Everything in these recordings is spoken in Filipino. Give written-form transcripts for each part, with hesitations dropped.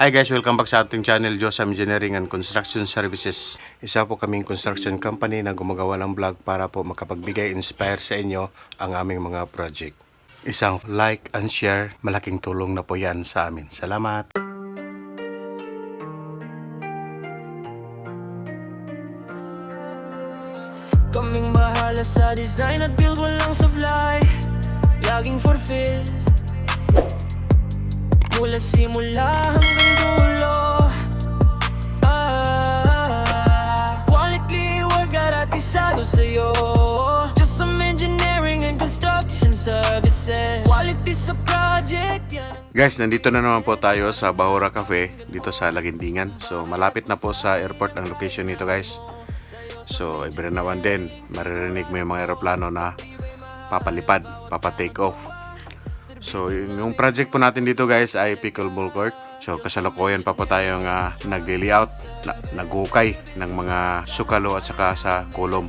Hi guys, welcome back sa ating channel, Josam Engineering and Construction Services. Isa po kaming construction company na gumagawa ng vlog para po makapagbigay inspire sa inyo ang aming mga project. Isang like and share, malaking tulong na po yan sa amin. Salamat! Kaming bahala sa design at build, walang supply, laging fulfill mula simula hanggang dulo. Quality work garantisado sa'yo. Just some engineering and construction services. Quality sa project yan. Guys, nandito na naman po tayo sa Bahura Cafe dito sa Lagindingan. So malapit na po sa airport ang location nito guys. So every now and then maririnig mo yung mga aeroplano na papalipad, papa-take off. So yung project po natin dito guys ay pickleball court. So kasalukuyan pa po tayong nag-layout, naghukay ng mga sukalo at saka sa kolom.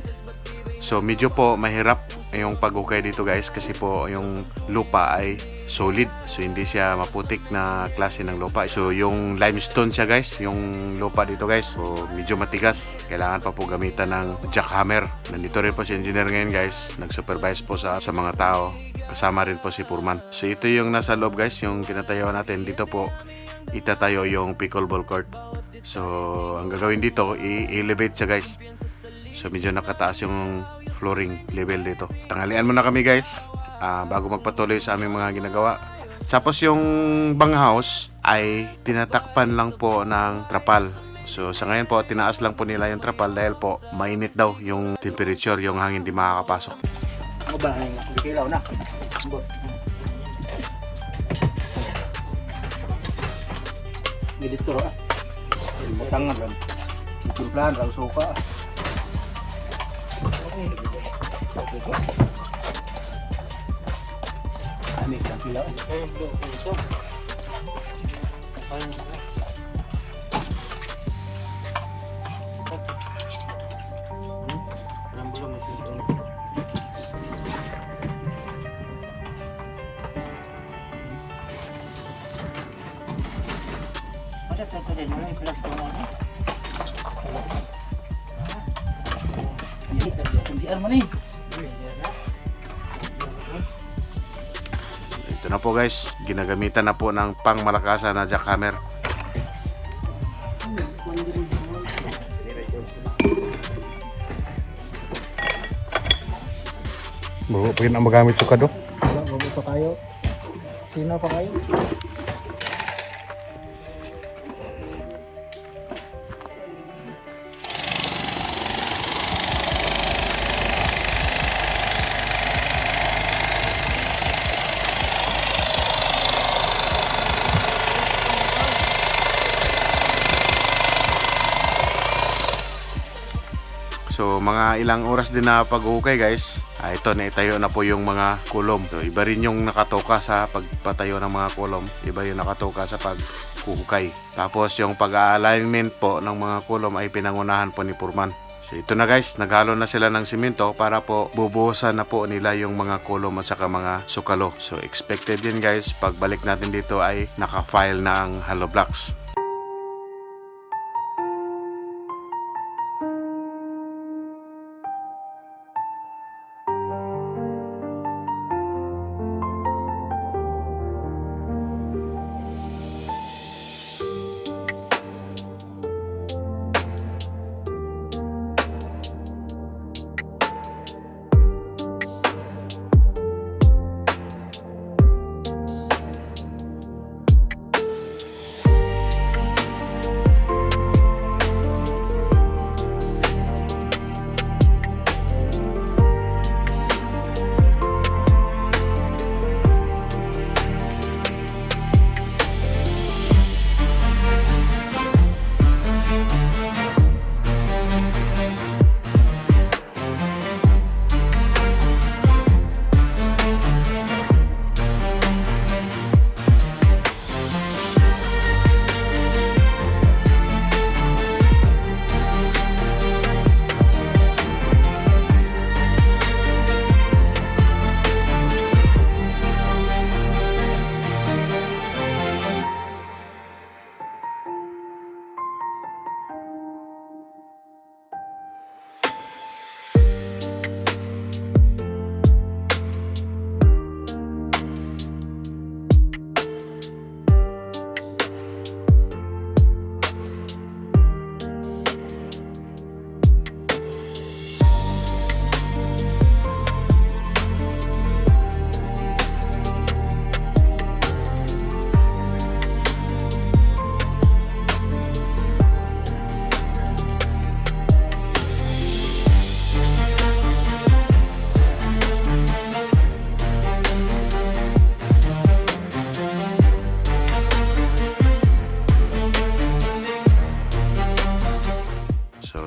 So medyo po mahirap yung paghukay dito guys kasi po yung lupa ay solid. So hindi siya maputik na klase ng lupa. So yung limestone siya guys, yung lupa dito guys. So medyo matigas. Kailangan pa po gamitan ng jackhammer. Nandito rin po si engineer ngayon guys. Nag-supervise po sa mga tao. Kasama rin po si Purman. So ito yung nasa loob guys, yung kinatayuan natin. Dito po itatayo yung pickleball court. So ang gagawin dito, i-elevate siya guys. So medyo nakataas yung flooring level dito. Tanghalian muna kami guys, bago magpatuloy sa aming mga ginagawa. Tapos yung banghouse ay tinatakpan lang po ng trapal. So sa ngayon po, tinaas lang po nila yung trapal dahil po mainit daw yung temperature, yung hangin di makakapasok. Ano ba ang kilaw na? Gidit ko ah. Tangan ram. Timplahan raw suka. Ani ang kilaw. Ito na po guys, ginagamitan na po ng pangmalakasan na jackhammer. Bago pa rin ang magamit sukado. Bago pa kayo. Sino pa kayo? So mga ilang oras din na paghukay guys. Ito na itayo na po yung mga kolom. So iba rin yung nakatoka sa pagpatayo ng mga kolom. Iba yung nakatoka sa paghuhukay. Tapos yung pag-alignment po ng mga kolom ay pinangunahan po ni Purman. So ito na guys, naghalo na sila ng simento para po bubuhusan na po nila yung mga kolom at saka mga sukalo. So expected din guys, pagbalik natin dito ay naka-file na ang hollow blocks.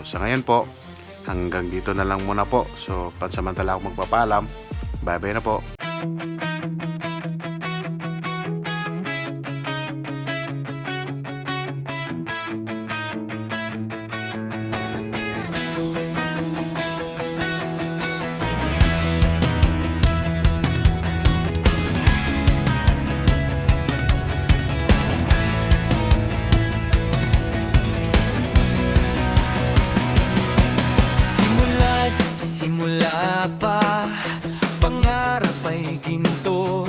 sa ngayon po, hanggang dito na lang muna po. So pansamantala ako magpapaalam. Bye bye na po. Simula pa, pangarap ay ginto.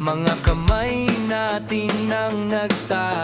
Mga kamay natin ang nagtayo.